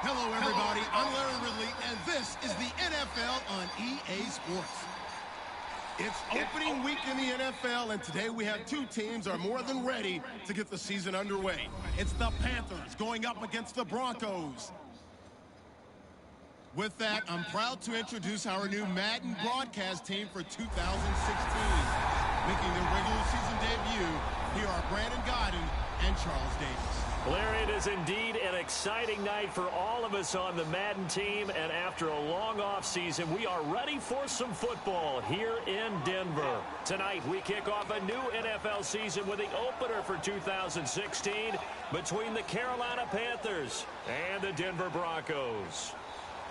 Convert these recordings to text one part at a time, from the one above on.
Hello, everybody. I'm Larry Ridley, and this is the NFL on EA Sports. It's opening week in the NFL, and today we have two teams are more than ready to get the season underway. It's the Panthers going up against the Broncos. With that, I'm proud to introduce our new Madden broadcast team for 2016. Making their regular season debut, here are Brandon Godden and Charles Davis. Larry, it is indeed an exciting night for all of us on the Madden team, and after a long offseason, we are ready for some football here in Denver. Tonight, we kick off a new NFL season with the opener for 2016 between the Carolina Panthers and the Denver Broncos.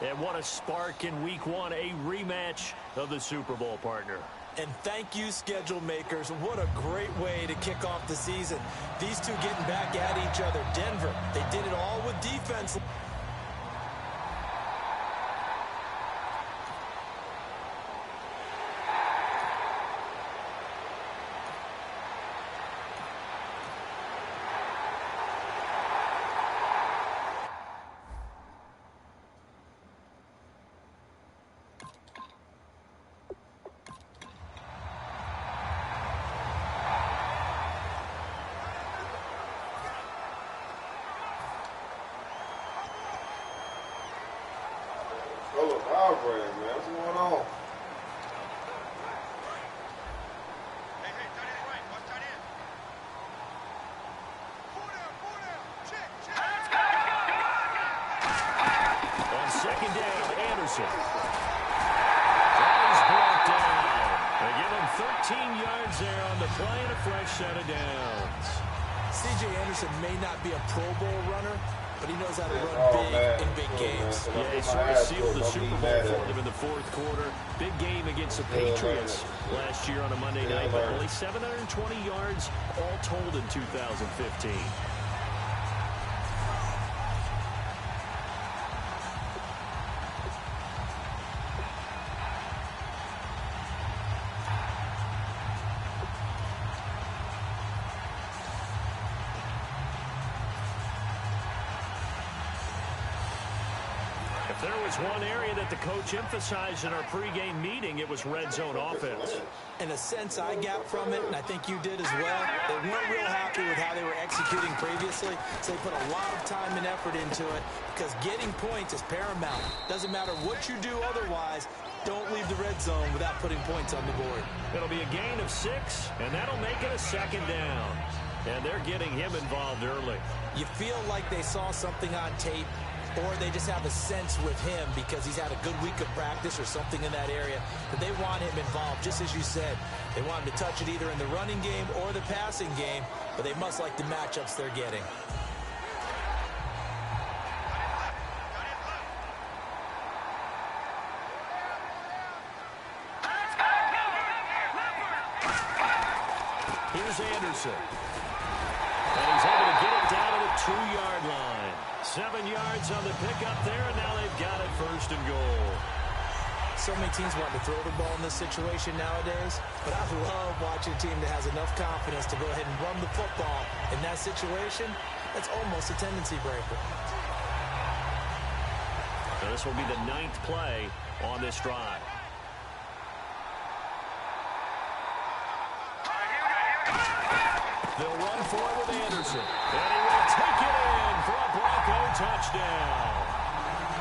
And what a spark in Week 1, a rematch of the Super Bowl partner. And thank you, schedule makers. What a great way to kick off the season. These two getting back at each other. Denver, they did it all with defense. What's going on? On second down, Anderson. That is brought down. They give him 13 yards there on the play and a fresh set of downs. C.J. Anderson may not be a Pro Bowl runner, but he knows how to run big in big games. Yeah, he sort of sealed the Super Bowl for them in the fourth quarter. Big game against the Patriots last year on a Monday night, but only 720 yards all told in 2015. There was one area that the coach emphasized in our pregame meeting. It was red zone offense. In a sense, I got from it, and I think you did as well. They weren't real happy with how they were executing previously, so they put a lot of time and effort into it because getting points is paramount. Doesn't matter what you do otherwise, don't leave the red zone without putting points on the board. It'll be a gain of 6, and that'll make it a second down. And they're getting him involved early. You feel like they saw something on tape, or they just have a sense with him because he's had a good week of practice or something in that area that they want him involved, just as you said. They want him to touch it either in the running game or the passing game, but they must like the matchups they're getting. Here's Anderson. And he's able to get it down to the 2-yard line. 7 yards on the pickup there, and now they've got it first and goal. So many teams want to throw the ball in this situation nowadays, but I love watching a team that has enough confidence to go ahead and run the football. In that situation, that's almost a tendency breaker. So this will be the 9th play on this drive. They'll run for it with Anderson. And he will take it in for a Bronco touchdown.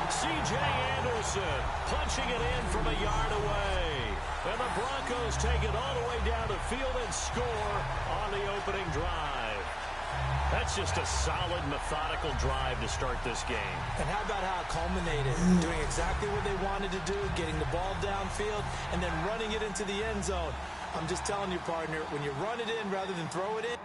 C.J. Anderson punching it in from a yard away. And the Broncos take it all the way down the field and score on the opening drive. That's just a solid, methodical drive to start this game. And how about how it culminated? Doing exactly what they wanted to do, getting the ball downfield, and then running it into the end zone. I'm just telling you, partner, when you run it in rather than throw it in,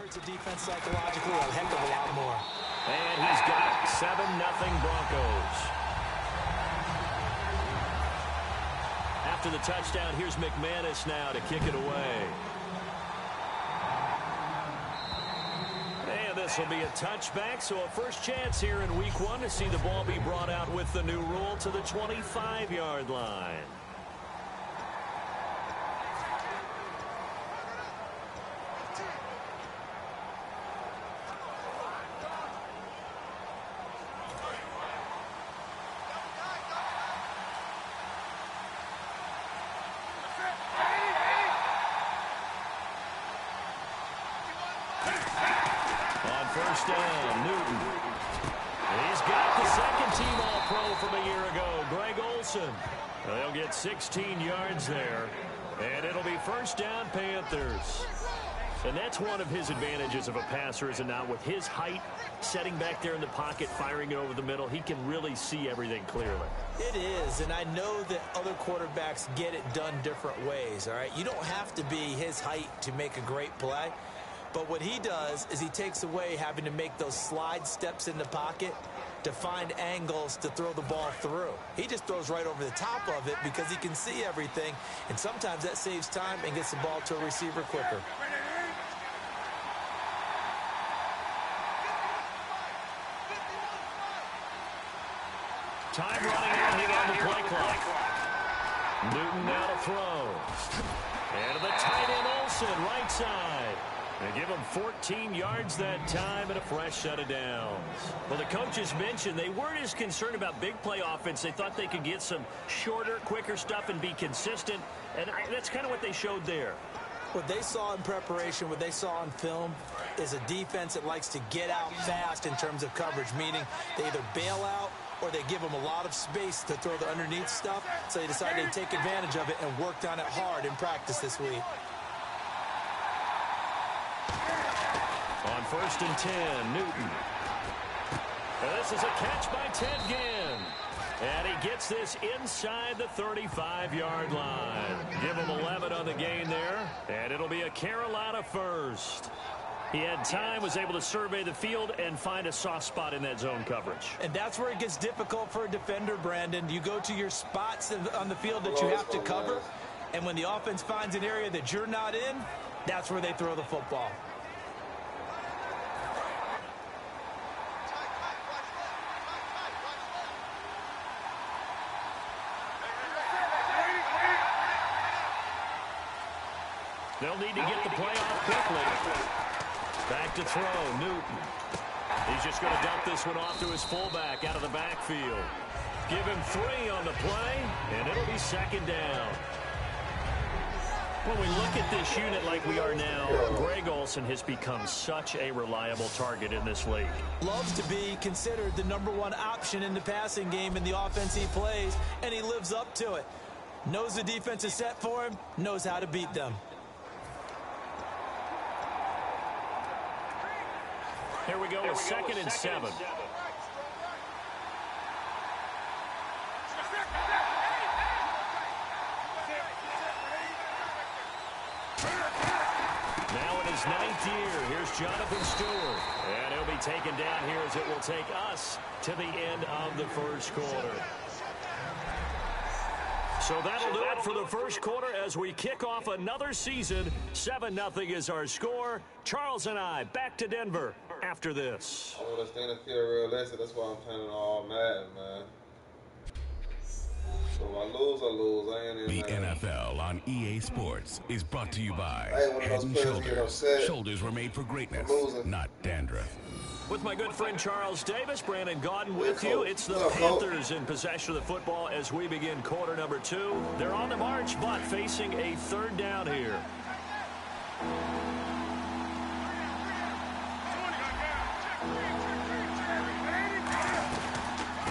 hurts the defense psychologically a heck of a lot more. And he's got it. 7-0 Broncos. After the touchdown, here's McManus now to kick it away. And this will be a touchback, so a first chance here in week 1 to see the ball be brought out with the new rule to the 25-yard line. First down, Newton. He's got the second-team All-Pro from a year ago, Greg Olsen. They'll get 16 yards there, and it'll be first down, Panthers. And that's one of his advantages of a passer, is it not? With his height, setting back there in the pocket, firing it over the middle, he can really see everything clearly. It is, and I know that other quarterbacks get it done different ways, all right? You don't have to be his height to make a great play. But what he does is he takes away having to make those slide steps in the pocket to find angles to throw the ball through. He just throws right over the top of it because he can see everything, and sometimes that saves time and gets the ball to a receiver quicker. Time running out here on the play clock. Newton now to throw. And to the tight end Olsen, right side. They give him 14 yards that time and a fresh set of downs. Well, the coaches mentioned they weren't as concerned about big play offense. They thought they could get some shorter, quicker stuff and be consistent. And that's kind of what they showed there. What they saw in preparation, what they saw on film, is a defense that likes to get out fast in terms of coverage, meaning they either bail out or they give them a lot of space to throw the underneath stuff. So they decided to take advantage of it and worked on it hard in practice this week. On first and 10, Newton. And this is a catch by Ted Ginn. And he gets this inside the 35-yard line. Give him 11 on the gain there. And it'll be a Carolina first. He had time, was able to survey the field and find a soft spot in that zone coverage. And that's where it gets difficult for a defender, Brandon. You go to your spots on the field that you have to cover. And when the offense finds an area that you're not in, that's where they throw the football. They'll need to get the play off quickly. Back to throw, Newton. He's just going to dump this one off to his fullback out of the backfield. Give him 3 on the play, and it'll be second down. When we look at this unit like we are now, Greg Olsen has become such a reliable target in this league. Loves to be considered the #1 option in the passing game in the offense he plays, and he lives up to it. Knows the defense is set for him, knows how to beat them. Here we go with second and 7. Now in his 9th year, here's Jonathan Stewart. And he'll be taken down here as it will take us to the end of the first quarter. So that'll do it for the first quarter as we kick off another season. 7-0 is our score. Charles and I back to Denver after this. I want to stay in the field realistic. That's why I'm playing all Madden, man. So if I lose, I ain't in The NFL on EA Sports is brought to you by Head and Shoulders. Shoulders were made for greatness, not dandruff. With my good friend Charles Davis, Brandon Gaudin with you. It's the Panthers in possession of the football as we begin quarter number 2. They're on the march, but facing a third down here.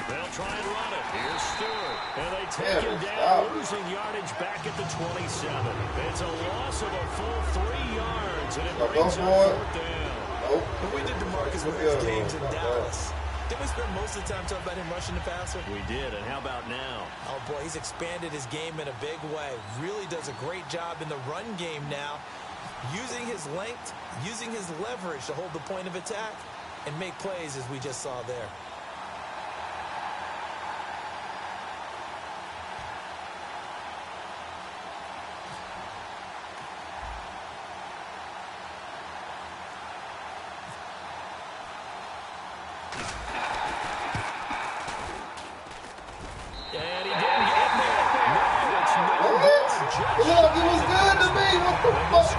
They'll try and run it. Here's Stewart. And they take him down, losing yardage back at the 27. It's a loss of a full 3 yards, and it brings up fourth down. When we did DeMarcus Ware's games in Dallas, didn't we spend most of the time talking about him rushing the passer? We did, and how about now? Oh, boy, he's expanded his game in a big way. Really does a great job in the run game now. using his length, using his leverage to hold the point of attack and make plays as we just saw there. Look, it was good to me. What the fuck?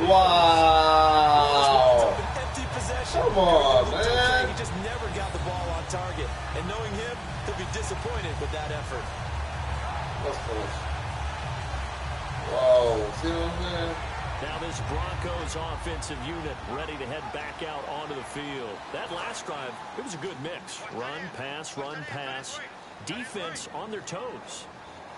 Wow. Come on, man. He just never got the ball on target. And knowing him, he'll be disappointed with that effort. That's close. Whoa. See what I'm saying? Now this Broncos offensive unit ready to head back out onto the field. That last drive, it was a good mix. Run, pass, defense on their toes.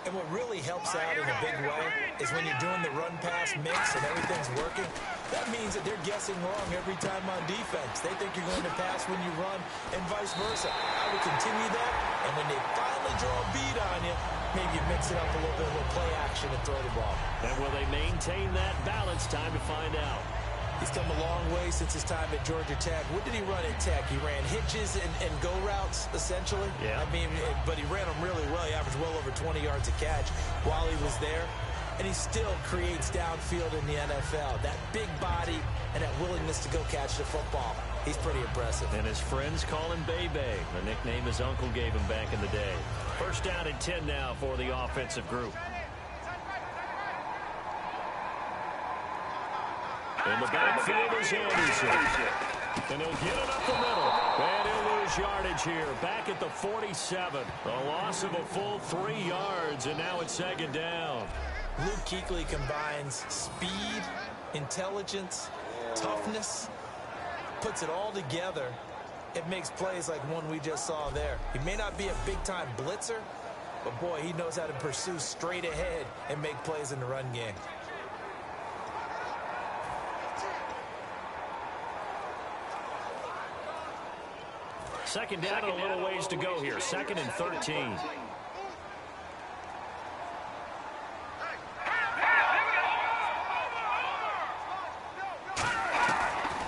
And what really helps out in a big way is when you're doing the run-pass mix and everything's working, that means that they're guessing wrong every time on defense. They think you're going to pass when you run and vice versa. I would continue that, and when they finally draw a beat on you, maybe you mix it up a little bit with play action and throw the ball. And will they maintain that balance? Time to find out. He's come a long way since his time at Georgia Tech. What did he run at Tech? He ran hitches and go routes, essentially. Yeah. I mean, but he ran them really well. He averaged well over 20 yards a catch while he was there. And he still creates downfield in the NFL. That big body and that willingness to go catch the football. He's pretty impressive. And his friends call him Bebe, the nickname his uncle gave him back in the day. First down and 10 now for the offensive group. In the backfield is Anderson. And he'll get it up the middle. And he'll lose yardage here. Back at the 47. A loss of a full 3 yards, and now it's second down. Luke Kuechly combines speed, intelligence, toughness, puts it all together. It makes plays like one we just saw there. He may not be a big-time blitzer, but, boy, he knows how to pursue straight ahead and make plays in the run game. Second down and a little ways to go here. Second and 13.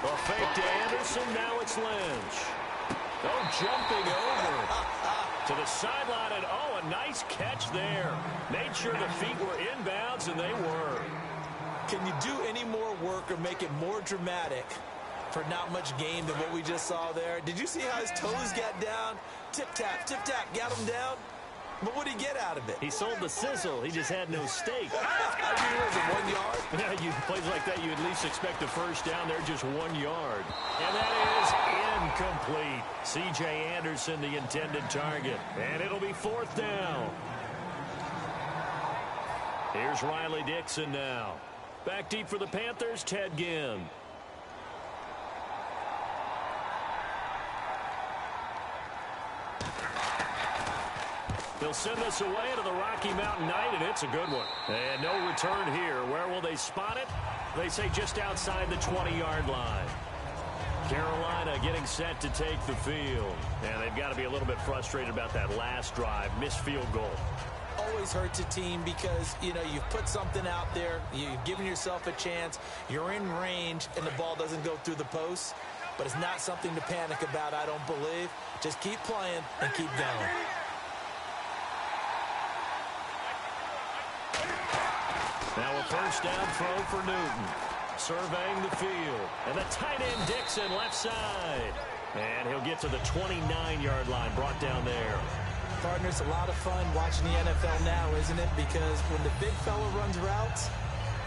A fake to Anderson. Now it's Lynch. Oh, jumping over to the sideline. And, oh, a nice catch there. Made sure the feet were inbounds, and they were. Can you do any more work or make it more dramatic for not much gain than what we just saw there? Did you see how his toes got down? Tip-tap, got him down. But what did he get out of it? He sold the sizzle. He just had no steak. I mean, was it 1 yard? Yeah, you plays like that, you at least expect a first down. They're just 1 yard. And that is incomplete. C.J. Anderson, the intended target. And it'll be fourth down. Here's Riley Dixon now. Back deep for the Panthers, Ted Ginn. They'll send this away to the Rocky Mountain Night, and it's a good one. And no return here. Where will they spot it? They say just outside the 20-yard line. Carolina getting set to take the field. And they've got to be a little bit frustrated about that last drive. Missed field goal. Always hurts a team because, you know, you've put something out there. You've given yourself a chance. You're in range, and the ball doesn't go through the post. But it's not something to panic about, I don't believe. Just keep playing and keep going. Now a first down throw for Newton. Surveying the field. And the tight end Dixon left side. And he'll get to the 29-yard line, brought down there. Partner, it's a lot of fun watching the NFL now, isn't it? Because when the big fella runs routes,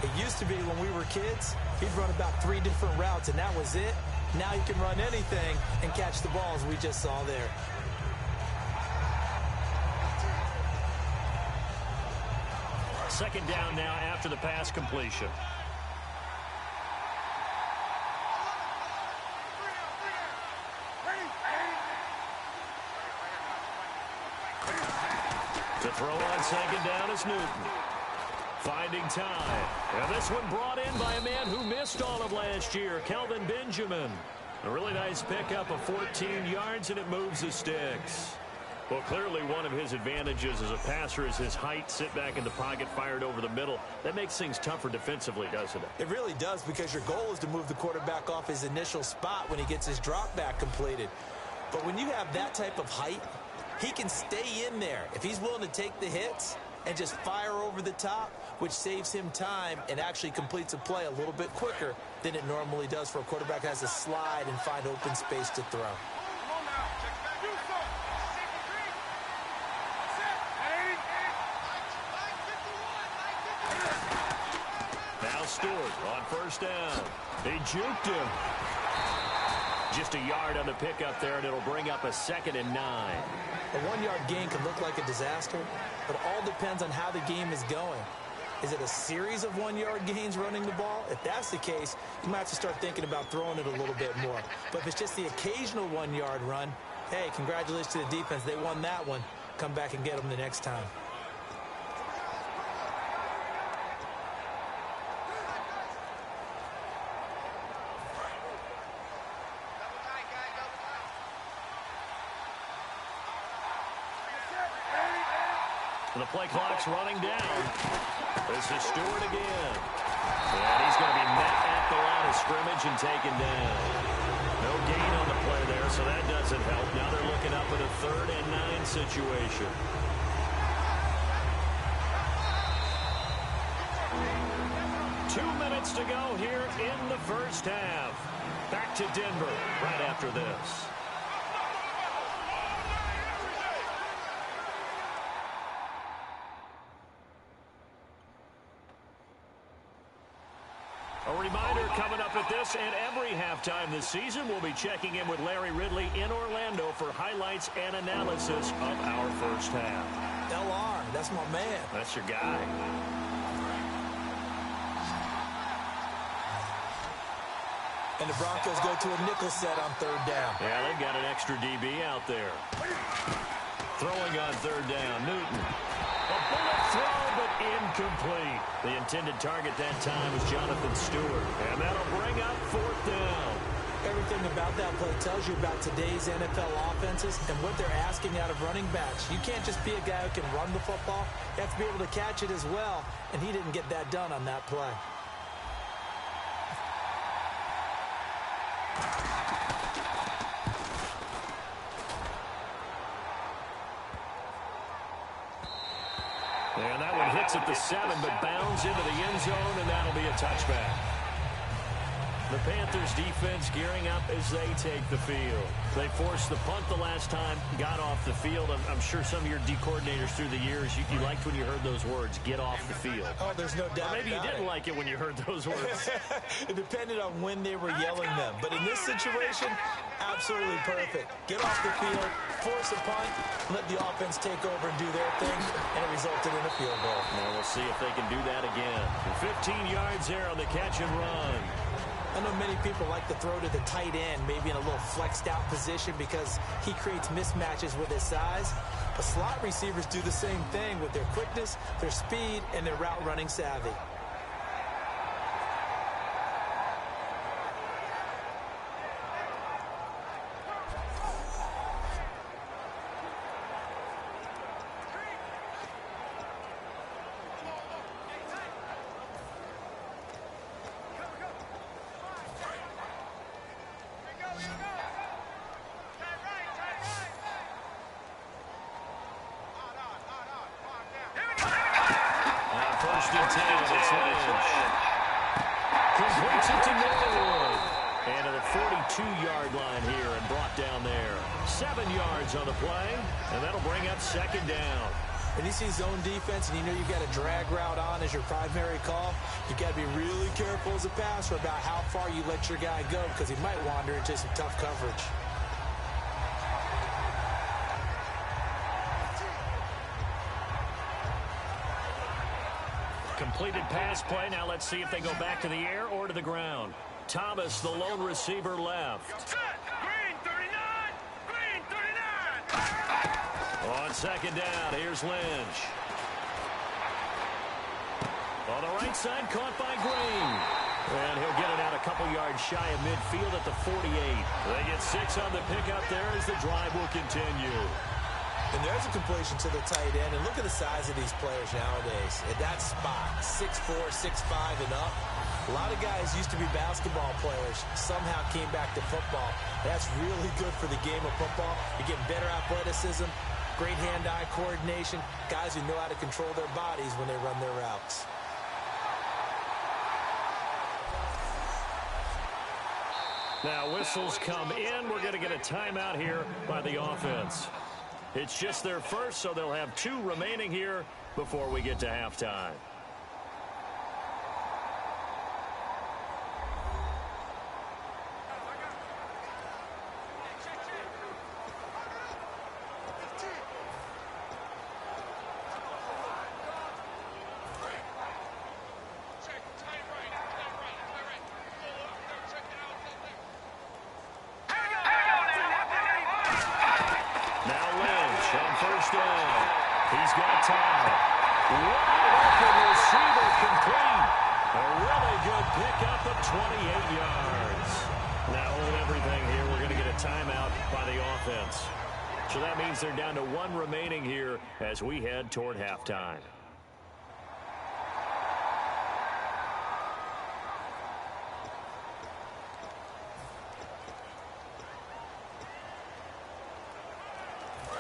it used to be when we were kids, he'd run about 3 different routes, and that was it. Now he can run anything and catch the balls we just saw there. Second down now after the pass completion. To throw on second down is Newton. Finding time. And this one brought in by a man who missed all of last year, Kelvin Benjamin. A really nice pickup of 14 yards, and it moves the sticks. Well, clearly one of his advantages as a passer is his height. Sit back in the pocket, fired over the middle. That makes things tougher defensively, doesn't it? It really does, because your goal is to move the quarterback off his initial spot when he gets his drop back completed. But when you have that type of height, he can stay in there if he's willing to take the hits and just fire over the top, which saves him time and actually completes a play a little bit quicker than it normally does for a quarterback that has to slide and find open space to throw. Now Stewart on first down. He juked him. Just a yard on the pickup there, and it'll bring up a 2nd and 9. A 1-yard gain can look like a disaster, but all depends on how the game is going. Is it a series of 1-yard gains running the ball? If that's the case, you might have to start thinking about throwing it a little bit more. But if it's just the occasional 1-yard run, hey, congratulations to the defense. They won that one. Come back and get them the next time. The play clock's running down. This is Stewart again. And he's going to be met at the line of scrimmage and taken down. No gain on the play there, so that doesn't help. Now they're looking up at a 3rd and 9 situation. Two minutes to go here in the first half. Back to Denver right after this. A reminder coming up at this and every halftime this season, we'll be checking in with Larry Ridley in Orlando for highlights and analysis of our first half. LR, that's my man. That's your guy. And the Broncos go to a nickel set on 3rd down. Yeah, they've got an extra DB out there. Throwing on 3rd down, Newton. A bullet throw, but incomplete. The intended target that time was Jonathan Stewart. And that'll bring up 4th down. Everything about that play tells you about today's NFL offenses and what they're asking out of running backs. You can't just be a guy who can run the football. You have to be able to catch it as well. And he didn't get that done on that play. And that one hits at the 7, but bounds into the end zone, and that'll be a touchback. The Panthers defense gearing up as they take the field. They forced the punt the last time, got off the field. I'm sure some of your D coordinators through the years, you liked when you heard those words, get off the field. Oh, there's no doubt. Or maybe you didn't like it when you heard those words. It depended on when they were yelling them. But in this situation, absolutely perfect. Get off the field, force a punt, let the offense take over and do their thing, and it resulted in a field goal. Well, we'll see if they can do that again. 15 yards there on the catch and run. I know many people like to throw to the tight end, maybe in a little flexed out position because he creates mismatches with his size. But slot receivers do the same thing with their quickness, their speed, and their route running savvy. Completes it to Norwood. And to the 42-yard line here and brought down there. 7 yards on the play, and that'll bring up 2nd down. When you see zone defense and you know you've got a drag route on as your primary call, you've got to be really careful as a passer about how far you let your guy go because he might wander into some tough coverage. Completed pass play. Now let's see if they go back to the air or to the ground. Thomas, the lone receiver, left. Green 39! Green 39! On 2nd down, here's Lynch. On the right side, caught by Green. And he'll get it out a couple yards shy of midfield at the 48. They get 6 on the pickup there as the drive will continue. And there's a completion to the tight end. And look at the size of these players nowadays. At that spot, 6'4", 6'5", and up. A lot of guys used to be basketball players, somehow came back to football. That's really good for the game of football. You're getting better athleticism, great hand-eye coordination, guys who know how to control their bodies when they run their routes. Now whistles come in. We're going to get a timeout here by the offense. It's just their first, so they'll have 2 remaining here before we get to halftime. He's got time. Wide open receiver complete. A really good pickup of 28 yards. Now hold everything here. We're going to get a timeout by the offense. So that means they're down to 1 remaining here as we head toward halftime.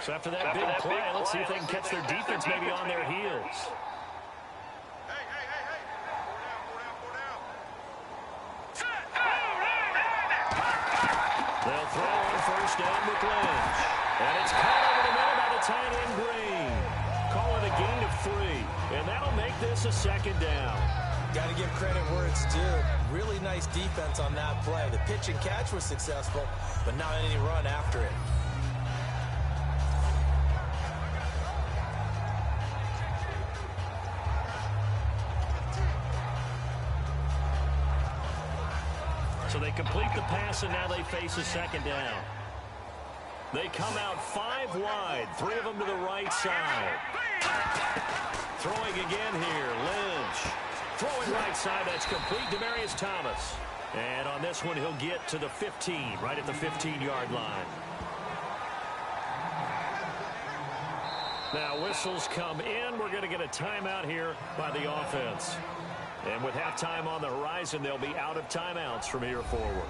So after that big play, let's see if they can catch their defense maybe on their heels. They'll throw on first down with Lynch. And it's caught over the middle by the tight end Green. Call it a gain of 3. And that'll make this a second down. Got to give credit where it's due. Really nice defense on that play. The pitch and catch was successful, but not any run after it. So they complete the pass, and now they face a second down. They come out 5 wide, 3 of them to the right side. Throwing again here, Lynch. Throwing right side, that's complete. Demaryius Thomas. And on this one, he'll get to the 15, right at the 15-yard line. Now whistles come in. We're going to get a timeout here by the offense. And with halftime on the horizon, they'll be out of timeouts from here forward.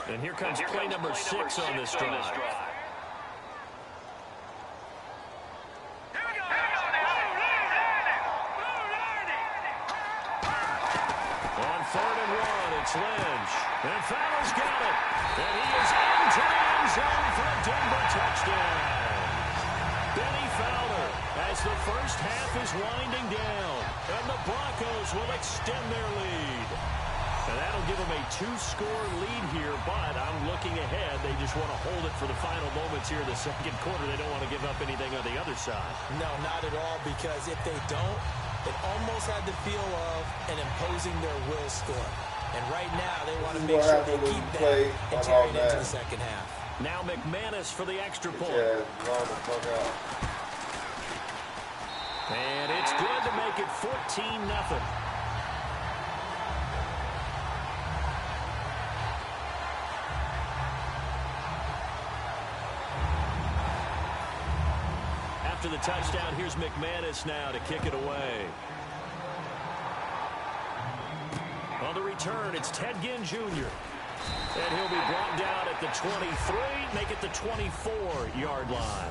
And here comes play number 6 on this drive. Lynch. And Fowler's got it. And he is into the end zone for a Denver touchdown. Benny Fowler as the first half is winding down. And the Broncos will extend their lead. And that'll give them a 2-score lead here, but I'm looking ahead. They just want to hold it for the final moments here in the second quarter. They don't want to give up anything on the other side. No, not at all, because if they don't, it almost had the feel of an imposing their will score. And right now, they want to make sure they keep that and carry it into the second half. Now McManus for the extra point. Yeah, blow the fuck out. And it's good to make it 14-0. After the touchdown, here's McManus now to kick it away. On the return, it's Ted Ginn Jr. And he'll be brought down at the 23, make it the 24-yard line.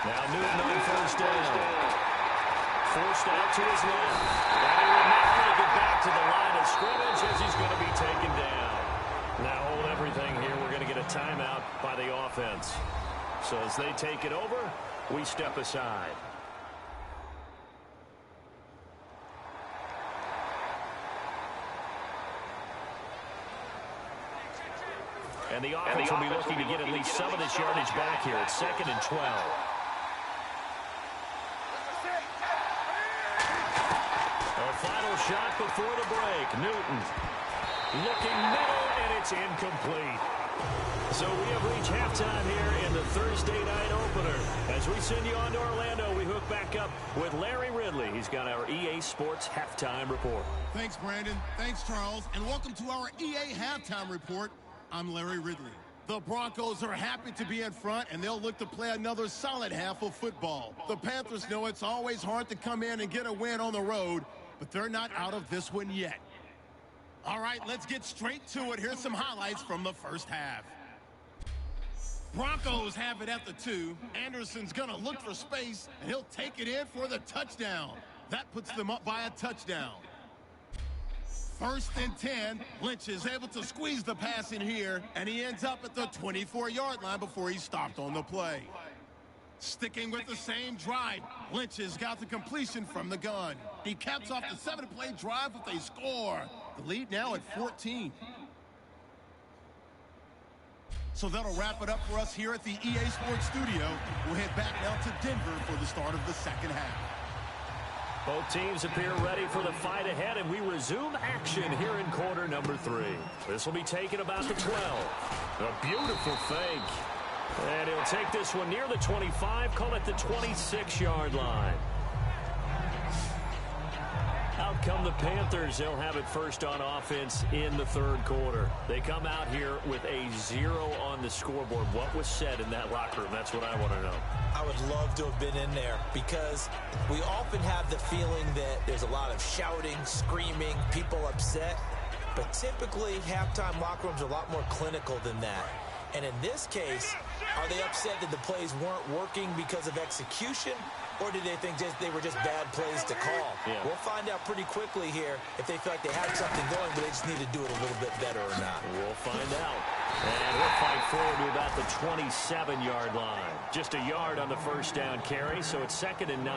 Now Newton on first down. Forced out to his left. And he will not make it back to the line of scrimmage as he's going to be taken down. Now hold everything here. We're going to get a timeout by the offense. So as they take it over, we step aside. And the offense will be looking to get at least some of this yardage back here. It's 2nd and 12. A final shot before the break. Newton looking middle, and it's incomplete. So we have reached halftime here in the Thursday night opener. As we send you on to Orlando, we hook back up with Larry Ridley. He's got our EA Sports halftime report. Thanks, Brandon. Thanks, Charles. And welcome to our EA halftime report. I'm Larry Ridley. The Broncos are happy to be in front, and they'll look to play another solid half of football. The Panthers know it's always hard to come in and get a win on the road, but they're not out of this one yet. All right, let's get straight to it. Here's some highlights from the first half. Broncos have it at the 2. Anderson's going to look for space, and he'll take it in for the touchdown. That puts them up by a touchdown. 1st and 10. Lynch is able to squeeze the pass in here, and he ends up at the 24-yard line before he stopped on the play. Sticking with the same drive, Lynch has got the completion from the gun. He caps off the 7-play drive with a score. The lead now at 14. So that'll wrap it up for us here at the EA Sports Studio. We'll head back now to Denver for the start of the second half. Both teams appear ready for the fight ahead, and we resume action here in quarter number 3. This will be taken about the 12. A beautiful fake. And he'll take this one near the 25, call it the 26-yard line. Out come the Panthers. They'll have it first on offense in the third quarter. They come out here with a 0 on the scoreboard. What was said in that locker room? That's what I want to know. I would love to have been in there because we often have the feeling that there's a lot of shouting, screaming, people upset. But typically, halftime locker rooms are a lot more clinical than that. And in this case, are they upset that the plays weren't working because of execution? Or do they think they were just bad plays to call? Yeah. We'll find out pretty quickly here if they feel like they had something going, but they just need to do it a little bit better or not. We'll find out. And we'll fight forward to about the 27-yard line. Just a yard on the first down carry, so it's 2nd and 9.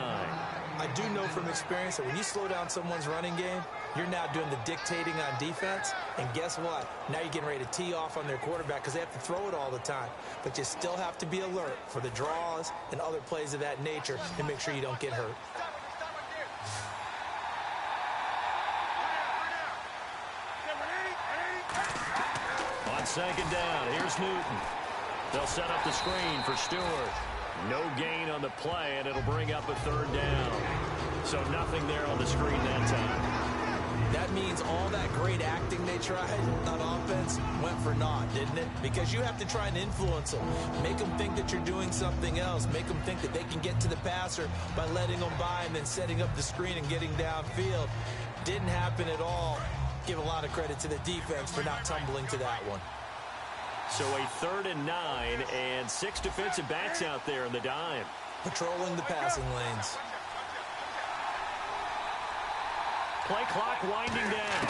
I do know from experience that when you slow down someone's running game, you're now doing the dictating on defense. And guess what? Now you're getting ready to tee off on their quarterback because they have to throw it all the time. But you still have to be alert for the draws and other plays of that nature to make sure you don't get hurt. On 2nd down, here's Newton. They'll set up the screen for Stewart. No gain on the play, and it'll bring up a 3rd down. So nothing there on the screen that time. That means all that great acting they tried on offense went for naught, didn't it? Because you have to try and influence them. Make them think that you're doing something else. Make them think that they can get to the passer by letting them by and then setting up the screen and getting downfield. Didn't happen at all. Give a lot of credit to the defense for not tumbling to that one. So a 3rd and 9 and 6 defensive backs out there in the dime. Patrolling the passing lanes. Play clock winding down.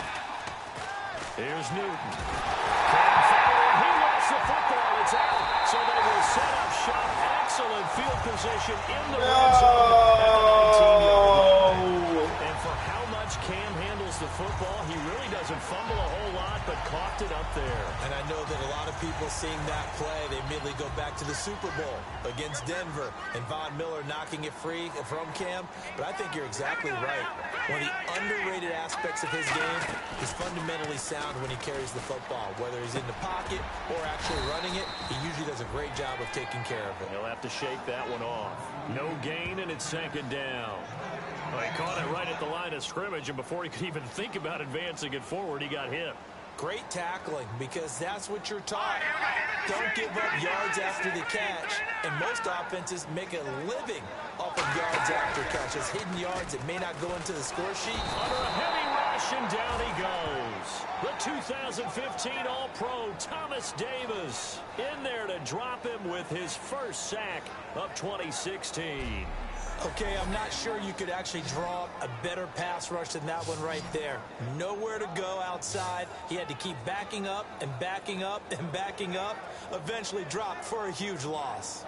Here's Newton. Cam Fowler, he lost the football. It's out. So they will set up shop. Excellent field position in the red zone at the 19-yard line. And for how much Cam handles the football, he really doesn't fumble a whole lot, but coughed it up there. And I know that a lot of people seeing that play, they immediately go back to the Super Bowl against Denver and Von Miller knocking it free from Cam. But I think you're exactly right. One of the underrated aspects of his game is fundamentally sound when he carries the football. Whether he's in the pocket or actually running it, he usually does a great job of taking care of it. He'll have to shake that one off. No gain, and it's 2nd down. Well, he caught it right at the line of scrimmage, and before he could even think about advancing it forward, he got hit. Great tackling, because that's what you're taught. Don't give up yards after the catch. And most offenses make a living off of yards after catches. Hidden yards that may not go into the score sheet. Under a heavy rush, and down he goes. The 2015 All-Pro Thomas Davis in there to drop him with his first sack of 2016. Okay, I'm not sure you could actually draw up a better pass rush than that one right there. Nowhere to go outside. He had to keep backing up and backing up and backing up. Eventually dropped for a huge loss.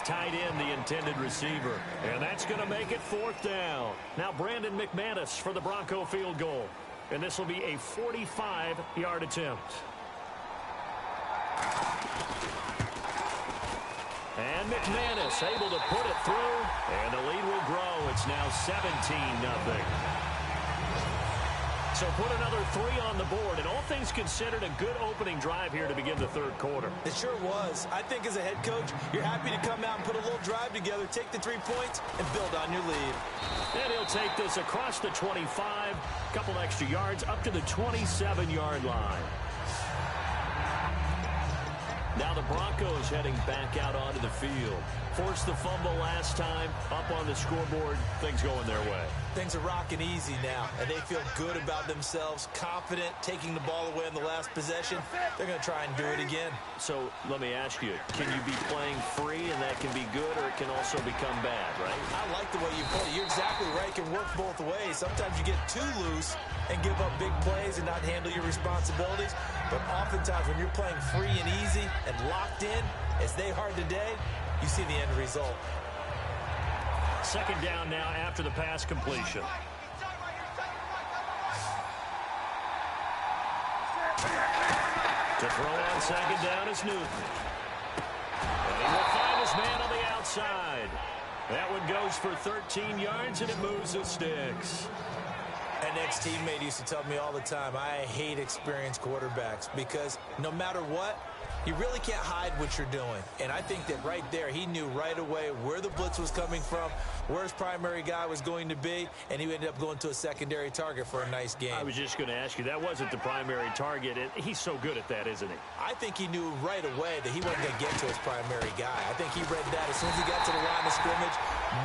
Tight end, the intended receiver. And that's going to make it 4th down. Now Brandon McManus for the Bronco field goal. And this will be a 45-yard attempt. And McManus able to put it through. And the lead will grow. It's now 17-0. So put another 3 on the board, and all things considered, a good opening drive here to begin the 3rd quarter. It sure was. I think as a head coach, you're happy to come out and put a little drive together, take the 3 points, and build on your lead. And he'll take this across the 25, a couple extra yards, up to the 27-yard line. Now the Broncos heading back out onto the field. Forced the fumble last time, up on the scoreboard, things going their way. Things are rocking easy now, and they feel good about themselves, confident, taking the ball away in the last possession. They're going to try and do it again. So let me ask you, can you be playing free and that can be good, or it can also become bad, right? I like the way you put it. You're exactly right. It can work both ways. Sometimes you get too loose and give up big plays and not handle your responsibilities. But oftentimes when you're playing free and easy and locked in, as they are today, you see the end result. 2nd down now after the pass completion. To throw on 2nd down is Newton. And he will find his man on the outside. That one goes for 13 yards, and it moves the sticks. An ex-teammate used to tell me all the time, I hate experienced quarterbacks because no matter what, you really can't hide what you're doing. And I think that right there, he knew right away where the blitz was coming from, where his primary guy was going to be, and he ended up going to a secondary target for a nice game. I was just going to ask you, that wasn't the primary target. He's so good at that, isn't he? I think he knew right away that he wasn't going to get to his primary guy. I think he read that as soon as he got to the line of scrimmage,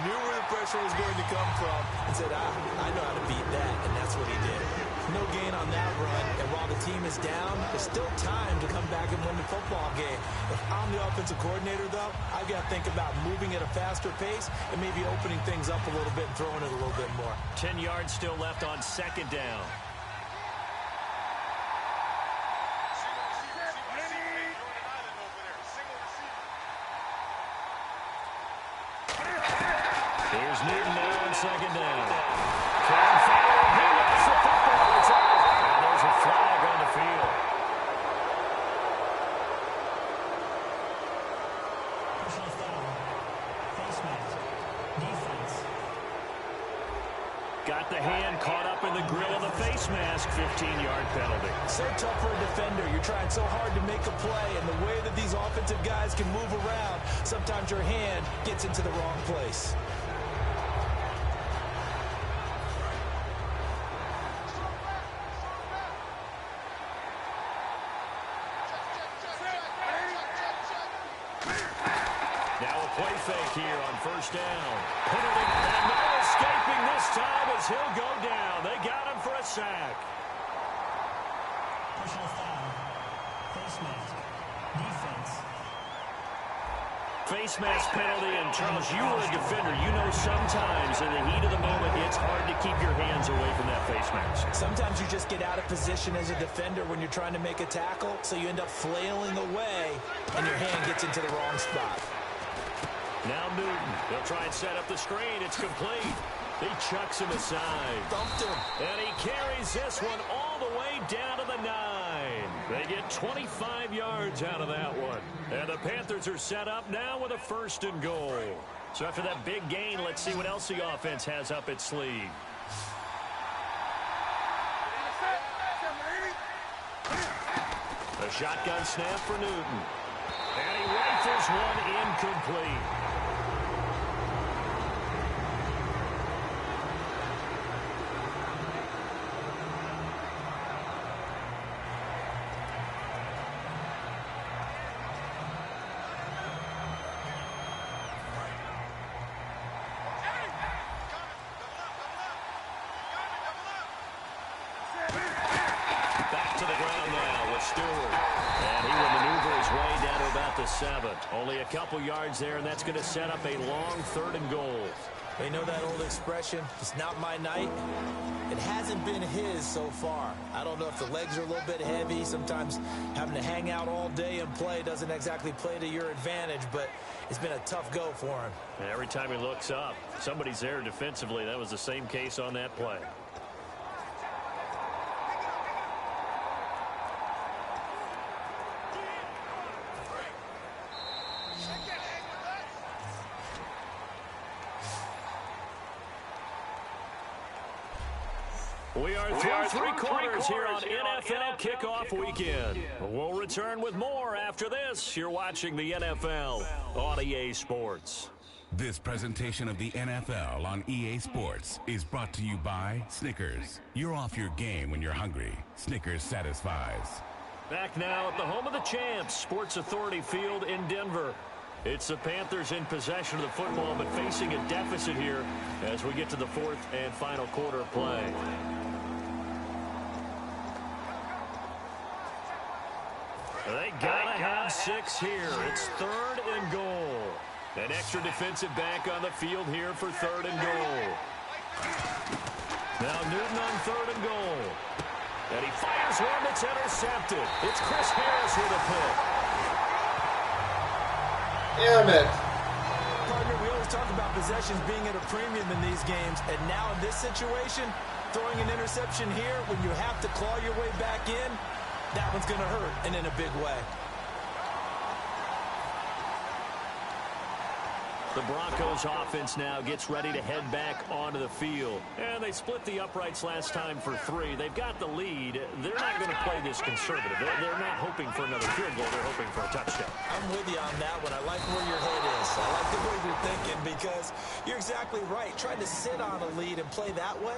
knew where the pressure was going to come from, and said, I know how to beat that, and that's what he did. No gain on that run, and while the team is down, there's still time to come back and win the football game. If I'm the offensive coordinator, though, I've got to think about moving at a faster pace and maybe opening things up a little bit and throwing it a little bit more. 10 yards still left on 2nd down. Here's Newton now on 2nd down. Can't fire. He lost the football. It's out. And there's a flag on the field. Personal foul. Face mask. Defense. Got the hand caught up in the grill of the face mask. 15-yard penalty. So tough for a defender. You're trying so hard to make a play, and the way that these offensive guys can move around, sometimes your hand gets into the wrong place. Play fake here on 1st down. Penalty, and no escaping this time as he'll go down. They got him for a sack. Personal foul. Face mask. Defense. Face mask penalty, and Charles, you were a defender. You know sometimes in the heat of the moment, it's hard to keep your hands away from that face mask. Sometimes you just get out of position as a defender when you're trying to make a tackle, so you end up flailing away, and your hand gets into the wrong spot. Now Newton. They'll try and set up the screen. It's complete. He chucks him aside. Thumped him. And he carries this one all the way down to the 9. They get 25 yards out of that one. And the Panthers are set up now with a 1st and goal. So after that big gain, let's see what else the offense has up its sleeve. A shotgun snap for Newton. And he rifles one incomplete. Stewart. And he will maneuver his way down to about the 7. Only a couple yards there, and that's going to set up a long 3rd and goal. They know that old expression, it's not my night. It hasn't been his so far. I don't know if the legs are a little bit heavy. Sometimes having to hang out all day and play doesn't exactly play to your advantage, but it's been a tough go for him. And every time he looks up, somebody's there defensively. That was the same case on that play. We are through three quarters here on NFL Kickoff Weekend. We'll return with more after this. You're watching the NFL on EA Sports. This presentation of the NFL on EA Sports is brought to you by Snickers. You're off your game when you're hungry. Snickers satisfies. Back now at the home of the champs, Sports Authority Field in Denver. It's the Panthers in possession of the football, but facing a deficit here as we get to the 4th and final quarter of play. They gotta have 6 here. It's 3rd and goal. An extra defensive back on the field here for 3rd and goal. Now Newton on 3rd and goal. And he fires one that's intercepted. It's Chris Harris with a pick. Damn it. Partner, we always talk about possessions being at a premium in these games, and now in this situation, throwing an interception here when you have to claw your way back in, that one's going to hurt, and in a big way. The Broncos offense now gets ready to head back onto the field. And they split the uprights last time for 3. They've got the lead. They're not going to play this conservative. They're not hoping for another field goal. They're hoping for a touchdown. I'm with you on that one. I like where your head is. I like the way you're thinking because you're exactly right. Trying to sit on a lead and play that way,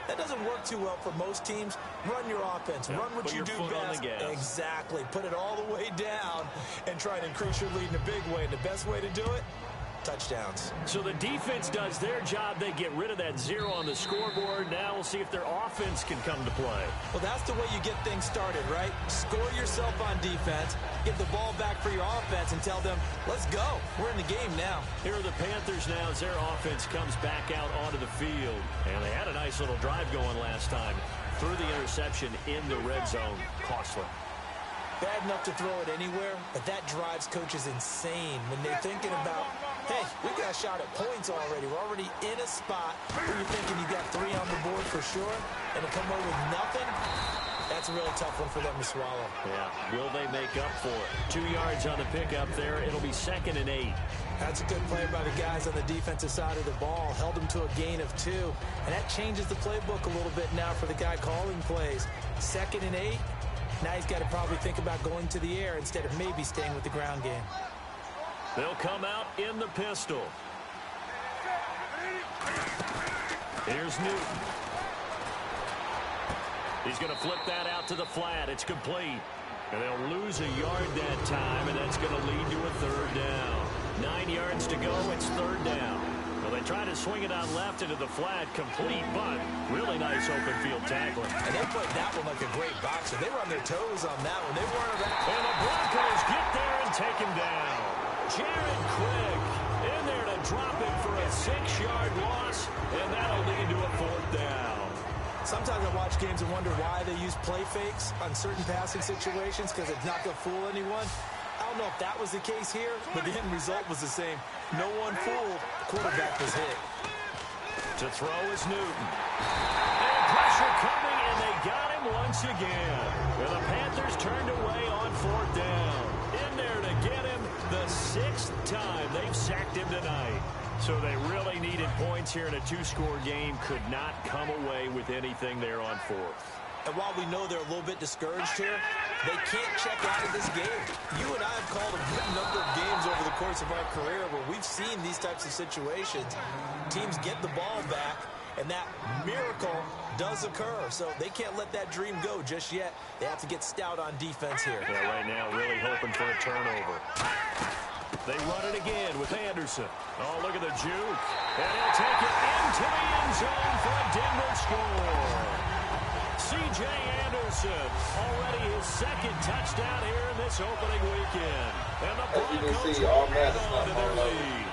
that doesn't work too well for most teams. Run your offense. Run what you do best. Exactly. Put it all the way down and try to increase your lead in a big way. And the best way to do it, touchdowns. So the defense does their job. They get rid of that 0 on the scoreboard. Now we'll see if their offense can come to play. Well, that's the way you get things started, right? Score yourself on defense, get the ball back for your offense, and tell them, let's go. We're in the game now. Here are the Panthers now as their offense comes back out onto the field. And they had a nice little drive going last time. Threw the interception in the red zone. Costly. Bad enough to throw it anywhere, but that drives coaches insane when they're thinking about, hey, we got a shot at points already. We're already in a spot where you're thinking you got 3 on the board for sure, and to come away with nothing, that's a really tough one for them to swallow. Yeah, will they make up for it? 2 yards on the pickup there. It'll be 2nd and 8. That's a good play by the guys on the defensive side of the ball. Held them to a gain of 2, and that changes the playbook a little bit now for the guy calling plays. 2nd and 8. Now he's got to probably think about going to the air instead of maybe staying with the ground game. They'll come out in the pistol. Here's Newton. He's going to flip that out to the flat. It's complete. And they'll lose a yard that time, and that's going to lead to a 3rd down. 9 yards to go. It's 3rd down. Well, they try to swing it on left into the flat, complete, but really nice open field tackling. And they played that one like a great boxer. They were on their toes on that one. They weren't around. And the Broncos get there and take him down. Jared Quick in there to drop it for a 6-yard loss, and that'll lead to a 4th down. Sometimes I watch games and wonder why they use play fakes on certain passing situations because it's not going to fool anyone. I don't know if that was the case here, but the end result was the same. No one fooled. The quarterback was hit. To throw is Newton. And pressure coming, and they got him once again. And the Panthers turned away on 4th down. In there to get him the 6th time they've sacked him tonight. So they really needed points here in a 2-score game. Could not come away with anything there on 4th. And while we know they're a little bit discouraged here, they can't check out of this game. You and I have called a good number of games over the course of our career where we've seen these types of situations. Teams get the ball back, and that miracle does occur. So they can't let that dream go just yet. They have to get stout on defense here. Yeah, right now really hoping for a turnover. They run it again with Anderson. Oh, look at the juke. And he'll take it into the end zone for a Denver score. C.J. Anderson, already his second touchdown here in this opening weekend. And the Broncos will hang on to their lead.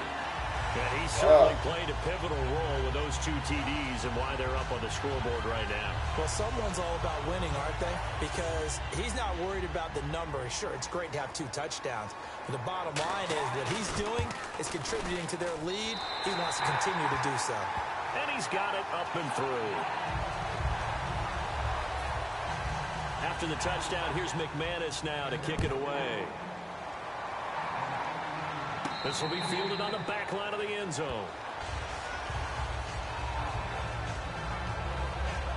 And he certainly played a pivotal role with those 2 TDs and why they're up on the scoreboard right now. Well, someone's all about winning, aren't they? Because he's not worried about the number. Sure, it's great to have 2 touchdowns. But the bottom line is what he's doing is contributing to their lead. He wants to continue to do so. And he's got it up and through. After the touchdown, here's McManus now to kick it away. This will be fielded on the back line of the end zone.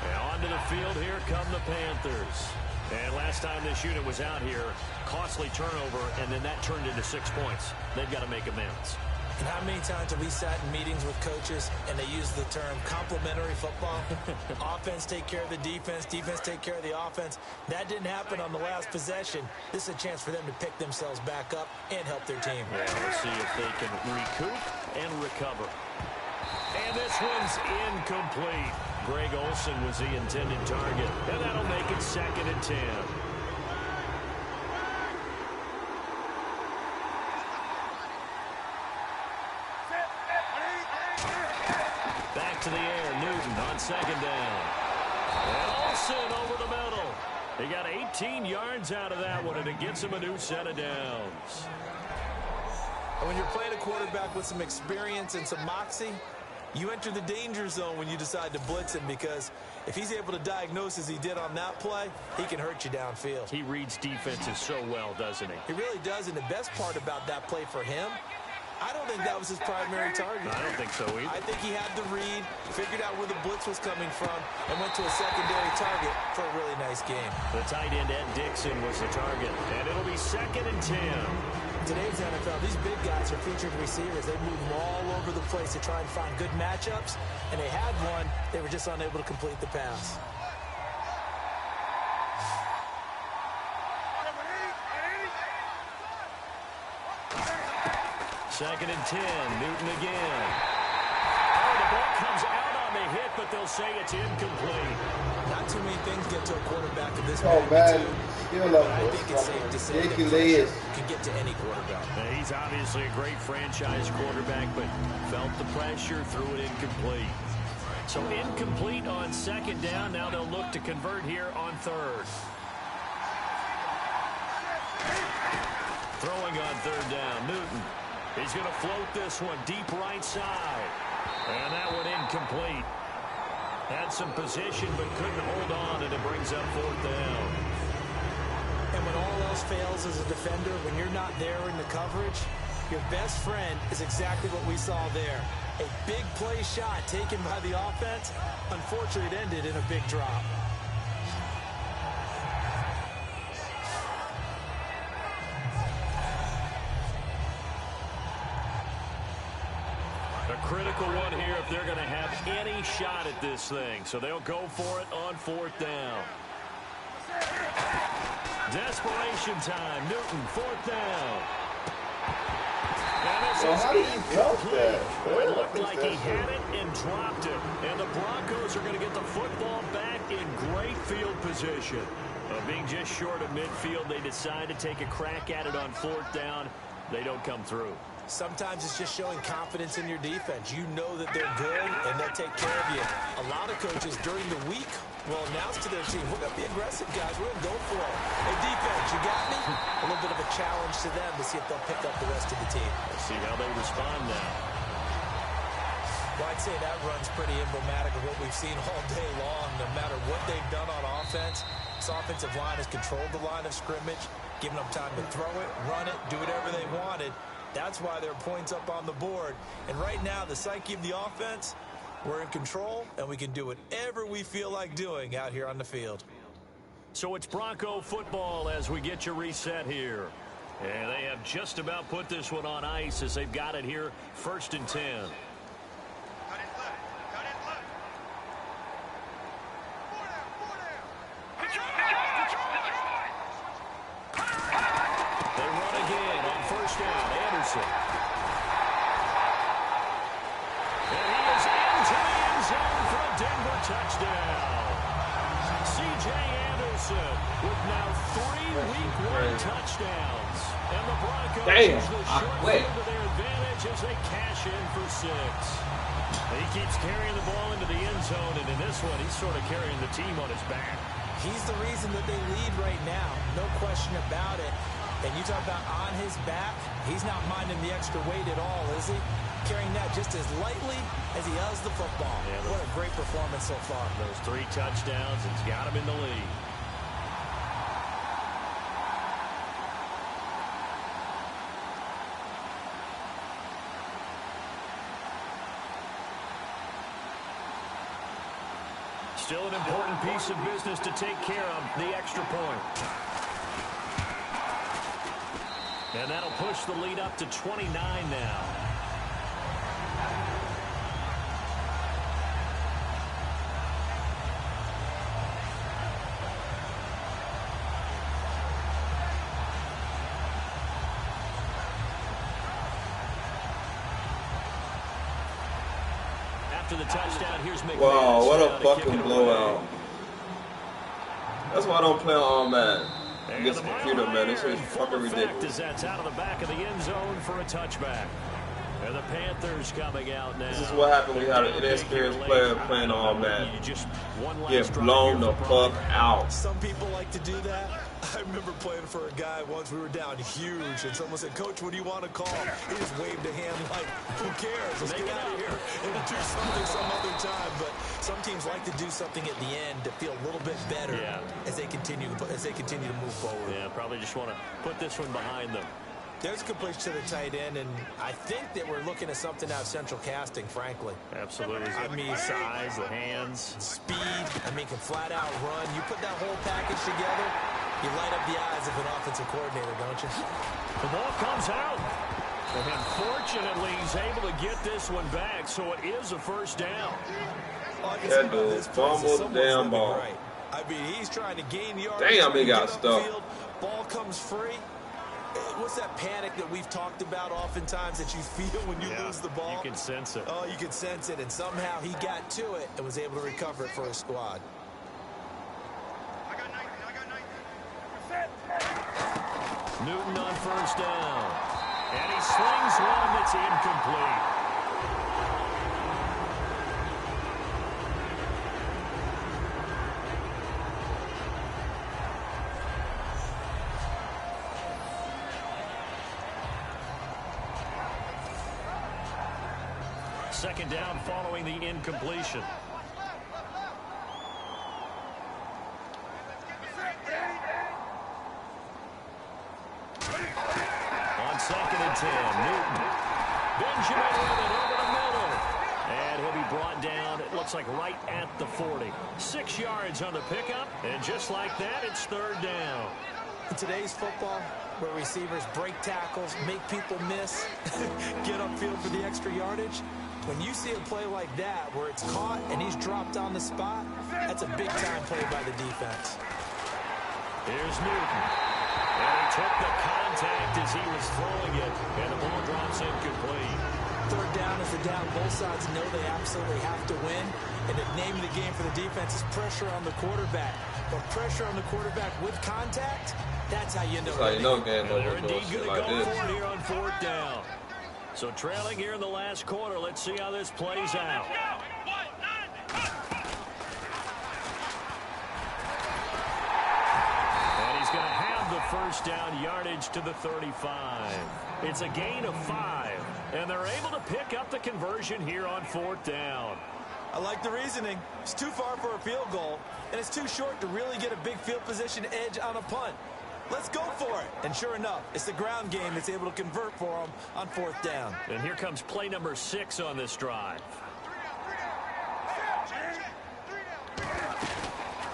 And onto the field, here come the Panthers. And last time this unit was out here, costly turnover, and then that turned into 6 points. They've got to make amends. And how many times have we sat in meetings with coaches and they use the term complementary football? Offense take care of the defense, defense take care of the offense. That didn't happen on the last possession. This is a chance for them to pick themselves back up and help their team. Yeah, let's see if they can recoup and recover. And this one's incomplete. Greg Olsen was the intended target, and that'll make it 2nd and 10. Back to the air, Newton on 2nd down. And Olsen over the middle. He got 18 yards out of that one, and it gets him a new set of downs. And when you're playing a quarterback with some experience and some moxie, you enter the danger zone when you decide to blitz him, because if he's able to diagnose as he did on that play, he can hurt you downfield. He reads defenses so well, doesn't he? He really does, and the best part about that play for him, I don't think that was his primary target. I don't think so either. I think he had the read, figured out where the blitz was coming from, and went to a secondary target for a really nice game. The tight end, Ed Dixon, was the target, and it'll be 2nd and 10. In today's NFL, these big guys are featured receivers. They move them all over the place to try and find good matchups, and they had one. They were just unable to complete the pass. Second and 10, Newton again. Oh, the ball comes out on the hit, but they'll say it's incomplete. Not too many things get to a quarterback of this man. magnitude, but I think it's safe to say that pressure can get to any quarterback. Now, he's obviously a great franchise quarterback, but felt the pressure, threw it incomplete. So incomplete on 2nd down. Now they'll look to convert here on 3rd. Throwing on 3rd down, Newton. He's going to float this one deep right side. And that one incomplete. Had some position but couldn't hold on, and it brings up 4th down. And when all else fails as a defender, when you're not there in the coverage, your best friend is exactly what we saw there. A big play shot taken by the offense. Unfortunately, it ended in a big drop. A critical one here if they're going to have any shot at this thing. So they'll go for it on 4th down. Desperation time. Newton, 4th down. And this is incomplete. It looked like he had it and dropped it. And the Broncos are going to get the football back in great field position. Being just short of midfield, they decide to take a crack at it on 4th down. They don't come through. Sometimes it's just showing confidence in your defense. You know that they're good, and they'll take care of you. A lot of coaches during the week will announce to their team, we're going to be aggressive, guys. We're going to go for it. Hey, defense, you got me? A little bit of a challenge to them to see if they'll pick up the rest of the team. Let's see how they respond now. Well, I'd say that run's pretty emblematic of what we've seen all day long. No matter what they've done on offense, this offensive line has controlled the line of scrimmage, given them time to throw it, run it, do whatever they wanted. That's why there are points up on the board. And right now, the psyche of the offense, we're in control, and we can do whatever we feel like doing out here on the field. So it's Bronco football as we get you reset here. And they have just about put this one on ice as they've got it here, 1st and 10. They run again on 1st down. Anderson. And he is into the end zone for a Denver touchdown. C.J. Anderson with now 3 Week 1 touchdowns. And the Broncos use the short field to their advantage as they cash in for 6. He keeps carrying the ball into the end zone, and in this one, he's sort of carrying the team on his back. He's the reason that they lead right now. No question about it. And you talk about on his back, he's not minding the extra weight at all, is he? Carrying that just as lightly as he does the football. Yeah, what a great performance so far. Those 3 touchdowns, it's got him in the lead. Still an important piece of business to take care of, the extra point. And that'll push the lead up to 29 now. After the touchdown, here's McMahon. Wow, what a fucking blowout. That's why I don't play on Madden. Against the computer, man. This is fucking ridiculous. That's out of the back of the end zone for a touchback. And the Panthers coming out now. This is what happened when you had an inexperienced player playing on Madden. Get blown the fuck out. Some people like to do that. I remember playing for a guy once. We were down huge, and someone said, "Coach, what do you want to call?" He just waved a hand like, "Who cares? Let's get out of here and do something some other time." But some teams like to do something at the end to feel a little bit better as they continue to move forward. Yeah, probably just want to put this one behind them. There's a completion to the tight end, and I think that we're looking at something out of central casting, frankly. Absolutely. I mean, size, the hands. Speed. I mean, can flat out run. You put that whole package together, you light up the eyes of an offensive coordinator, don't you? The ball comes out. And fortunately, he's able to get this one back, so it is a first down. That dude fumbled the damn ball. Right. I mean, he's trying to gain yards. Damn, he got stuck. Ball comes free. What's that panic that we've talked about oftentimes that you feel when you lose the ball? You can sense it. Oh, you can sense it, and somehow he got to it and was able to recover it for his squad. Newton on first down. And he slings one that's incomplete. Second down following the incompletion. On 2nd and 10, Newton. Benjamin with it over the middle. And he'll be brought down, it looks like right at the 40. 6 yards on the pickup, and just like that, it's 3rd down. In today's football, where receivers break tackles, make people miss, get upfield for the extra yardage, when you see a play like that where it's caught and he's dropped on the spot, that's a big-time play by the defense. Here's Newton. And he took the contact as he was throwing it, and the ball drops incomplete. 3rd down is the down. Both sides know they absolutely have to win, and the name of the game for the defense is pressure on the quarterback. But pressure on the quarterback with contact, that's how you know. That's how you know games they're over indeed shit going to like go this. for it here on 4th down. So trailing here in the last quarter. Let's see how this plays out. And he's going to have the first down, yardage to the 35. It's a gain of 5, and they're able to pick up the conversion here on 4th down. I like the reasoning. It's too far for a field goal, and it's too short to really get a big field position edge on a punt. Let's go for it. And sure enough, it's the ground game that's able to convert for them on 4th down. And here comes play number 6 on this drive.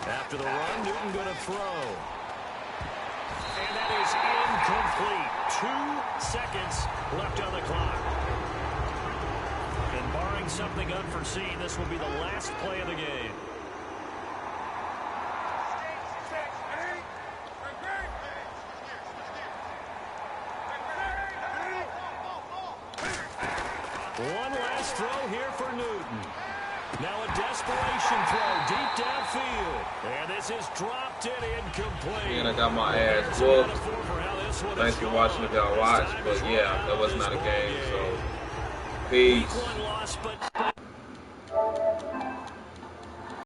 After the run, Newton going to throw. And that is incomplete. 2 seconds left on the clock. And barring something unforeseen, this will be the last play of the game. One last throw here for Newton. Now a desperation throw deep downfield. And this passes dropped it incomplete. And I got my ass whooped. Thanks for watching if y'all watched. But yeah, that was not a game. So, peace.